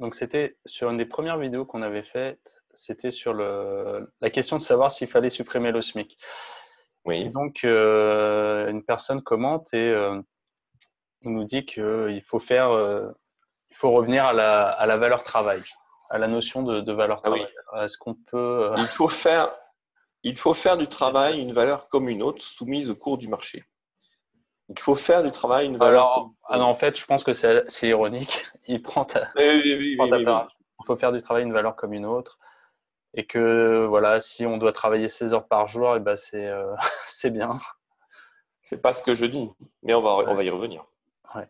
Donc, c'était sur une des premières vidéos qu'on avait faites, c'était sur la question de savoir s'il fallait supprimer le SMIC. Et Oui, donc, une personne commente et il nous dit qu'il faut il faut revenir à la valeur travail, à la notion de valeur ah oui. travail. Alors, est-ce qu'on peut… Il faut faire, il faut faire du travail une valeur comme une autre, soumise au cours du marché. Il faut faire du travail une valeur comme Alors, une non, autre. en fait, je pense que c'est ironique. Il Oui, oui, oui, prend oui, ta oui, part. oui. Il faut faire du travail une valeur comme une autre. Et que, voilà, si on doit travailler 16 heures par jour, et ben c'est bien. C'est pas ce que je dis, mais on Ouais, va y revenir. ouais.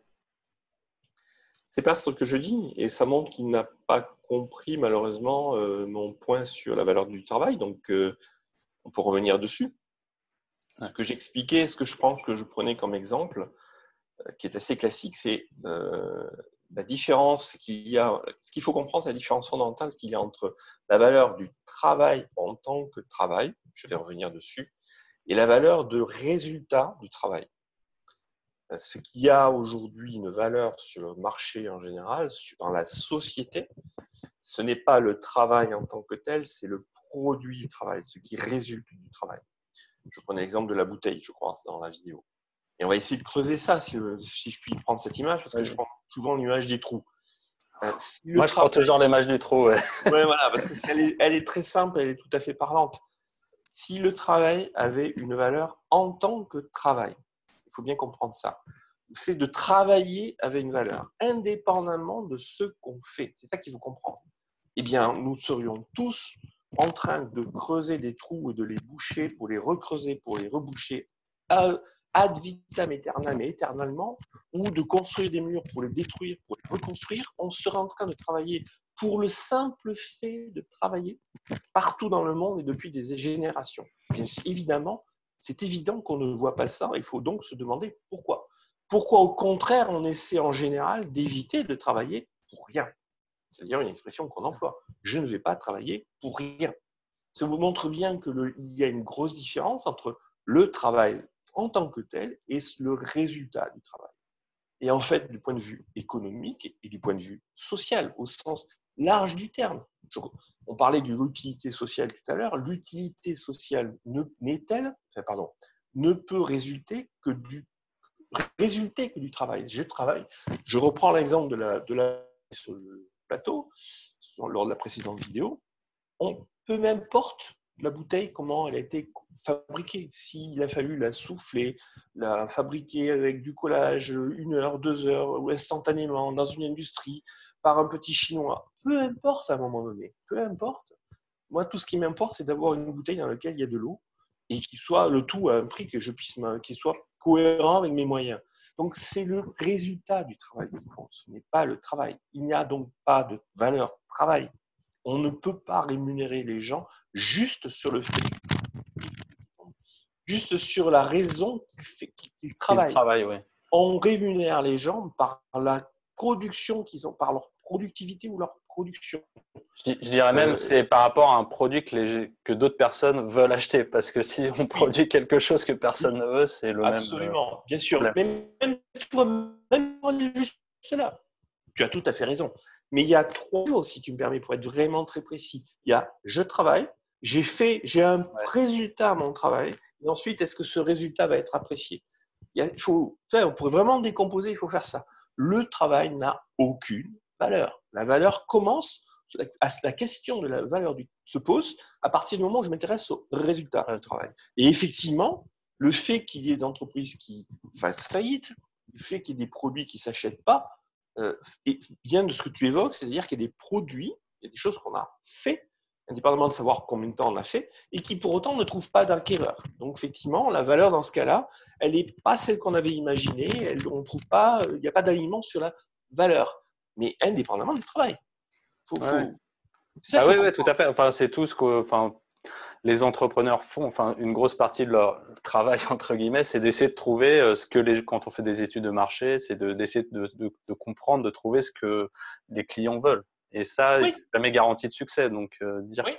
C'est pas ce que je dis, et ça montre qu'il n'a pas compris malheureusement mon point sur la valeur du travail. Donc, on peut revenir dessus. Ouais. Ce que j'expliquais, ce que je pense que je prenais comme exemple, qui est assez classique, c'est la différence qu'il y a. Ce qu'il faut comprendre, c'est la différence fondamentale qu'il y a entre la valeur du travail en tant que travail, je vais revenir dessus, et la valeur de résultat du travail. Ce qui a aujourd'hui une valeur sur le marché en général, dans la société, ce n'est pas le travail en tant que tel, c'est le produit du travail, ce qui résulte du travail. Je prenais l'exemple de la bouteille, je crois, dans la vidéo. Et on va essayer de creuser ça, si je puis prendre cette image, parce que je Vas-y. prends souvent l'image des trous. Si le Moi, je prends travail, toujours l'image du trou. Ouais. ouais, voilà, parce que elle est très simple, elle est tout à fait parlante. Si le travail avait une valeur en tant que travail, il faut bien comprendre ça. Le fait de travailler avait une valeur, indépendamment de ce qu'on fait. C'est ça qu'il faut comprendre. Eh bien, nous serions tous en train de creuser des trous et de les boucher pour les recreuser, pour les reboucher ad vitam aeternam et éternellement, ou de construire des murs pour les détruire, pour les reconstruire. On serait en train de travailler pour le simple fait de travailler partout dans le monde et depuis des générations. Bien évidemment, c'est évident qu'on ne voit pas ça. Il faut donc se demander pourquoi. Pourquoi, au contraire, on essaie en général d'éviter de travailler pour rien. C'est-à-dire une expression qu'on emploie. Je ne vais pas travailler pour rien. Ça vous montre bien qu'il y a une grosse différence entre le travail en tant que tel et le résultat du travail. Et en fait, du point de vue économique et du point de vue social, au sens large du terme. On parlait de l'utilité sociale tout à l'heure. L'utilité sociale ne peut résulter que du travail. Je travaille. Je reprends l'exemple de la sur le plateau lors de la précédente vidéo. On peut même porter la bouteille, comment elle a été fabriquée. S'il a fallu la souffler, la fabriquer avec du collage 1 heure, 2 heures, ou instantanément dans une industrie, par un petit chinois, peu importe à un moment donné, peu importe. Moi, tout ce qui m'importe, c'est d'avoir une bouteille dans laquelle il y a de l'eau et qui soit le tout à un prix qui soit cohérent avec mes moyens. Donc, c'est le résultat du travail qui compte, ce n'est pas le travail. Il n'y a donc pas de valeur travail. On ne peut pas rémunérer les gens juste sur le fait, juste sur la raison qu'ils Il travaillent. travaille, oui. On rémunère les gens par la production qu'ils ont, par leur productivité ou leur production. Je dirais même Euh, c'est par rapport à un produit que d'autres personnes veulent acheter. Parce que si on oui, produit quelque chose que personne oui, ne veut, c'est le même absolument, bien sûr. problème. Mais même juste cela, tu as tout à fait raison. Mais il y a 3 choses, si tu me permets, pour être vraiment très précis. Il y a je travaille, j'ai un Ouais. résultat à mon travail, et ensuite, est-ce que ce résultat va être apprécié? On pourrait vraiment décomposer, il faut faire ça. Le travail n'a aucune valeur. La valeur commence, la question de la valeur se pose à partir du moment où je m'intéresse au résultat du travail. Et effectivement, le fait qu'il y ait des entreprises qui fassent faillite, le fait qu'il y ait des produits qui ne s'achètent pas, vient de ce que tu évoques, c'est-à-dire qu'il y a des produits, il y a des choses qu'on a fait, indépendamment de savoir combien de temps on l'a fait, et qui pour autant ne trouvent pas d'acquéreur. Donc effectivement, la valeur dans ce cas-là, elle n'est pas celle qu'on avait imaginée, on trouve pas, il n'y a pas d'alignement sur la valeur, mais indépendamment du travail. Ouais. C'est ça Ah qu'il faut oui, oui, tout comprendre. à fait. Enfin, c'est tout ce que les entrepreneurs font. Enfin, une grosse partie de leur travail, entre guillemets, c'est d'essayer de trouver ce que quand on fait des études de marché, c'est d'essayer de comprendre, de trouver ce que les clients veulent. Et ça, Oui, c'est jamais garanti de succès. Donc, dire… oui.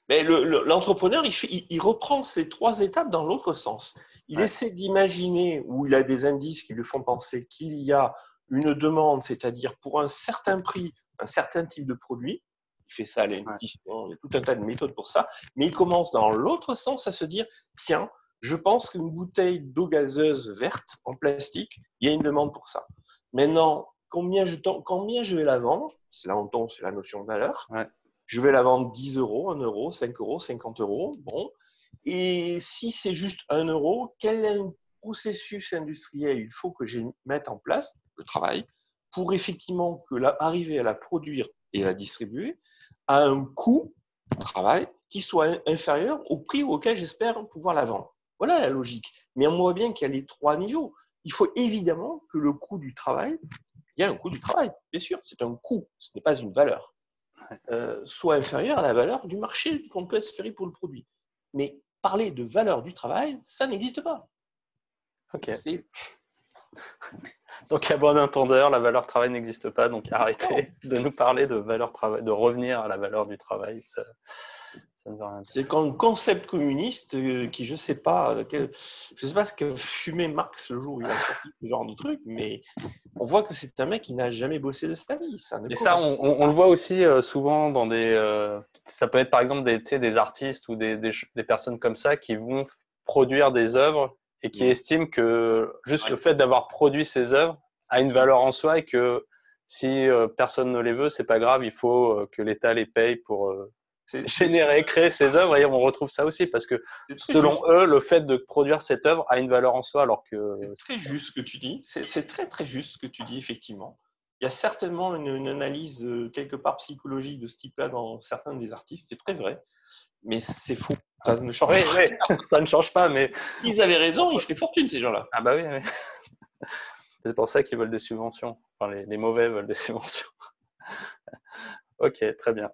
Mais l'entrepreneur, il reprend ces 3 étapes dans l'autre sens. Il Ouais, essaie d'imaginer, où il a des indices qui lui font penser qu'il y a une demande, c'est-à-dire pour un certain prix, un certain type de produit. Il fait ça à l'intuition, il y a tout un tas de méthodes pour ça. Mais il commence dans l'autre sens à se dire, tiens, je pense qu'une bouteille d'eau gazeuse verte en plastique, il y a une demande pour ça. Maintenant, combien je vais la vendre? C'est là où on tombe sur la notion de valeur. Ouais. Je vais la vendre 10 euros, 1 euro, 5 euros, 50 euros. Bon. Et si c'est juste 1 euro, quel est le processus industriel il faut que je mette en place, le travail, pour effectivement arriver à la produire et à la distribuer à un coût de travail qui soit inférieur au prix auquel j'espère pouvoir la vendre. Voilà la logique. Mais on voit bien qu'il y a les 3 niveaux. Il faut évidemment que le coût du travail, il y a un coût du travail, bien sûr, c'est un coût, ce n'est pas une valeur, soit inférieur à la valeur du marché qu'on peut espérer pour le produit. Mais parler de valeur du travail, ça n'existe pas. Ok. Donc, à bon entendeur, la valeur travail n'existe pas. Donc, arrêtez de nous parler de valeur travail, de revenir à la valeur du travail. Ça ne veut rien dire. C'est quand un concept communiste qui, je sais pas ce que fumait Marx le jour où il a sorti ce genre de truc, mais on voit que c'est un mec qui n'a jamais bossé de sa vie. Et ça, on le voit aussi souvent dans ça peut être par exemple des artistes ou des personnes comme ça qui vont produire des œuvres et qui estiment que juste le fait d'avoir produit ces œuvres a une valeur en soi et que si personne ne les veut, c'est pas grave, il faut que l'État les paye pour créer ces œuvres. Et on retrouve ça aussi parce que selon eux, le fait de produire cette œuvre a une valeur en soi, alors que c'est très juste ce que tu dis. C'est très très juste ce que tu dis, effectivement. Il y a certainement une analyse quelque part psychologique de ce type-là dans certains des artistes, c'est très vrai, mais c'est faux. Ça ne change pas. Oui, ça ne change pas, mais s'ils avaient raison, ils feraient fortune, ces gens-là. Ah bah oui. C'est pour ça qu'ils veulent des subventions. Enfin, les mauvais veulent des subventions. Ok, très bien.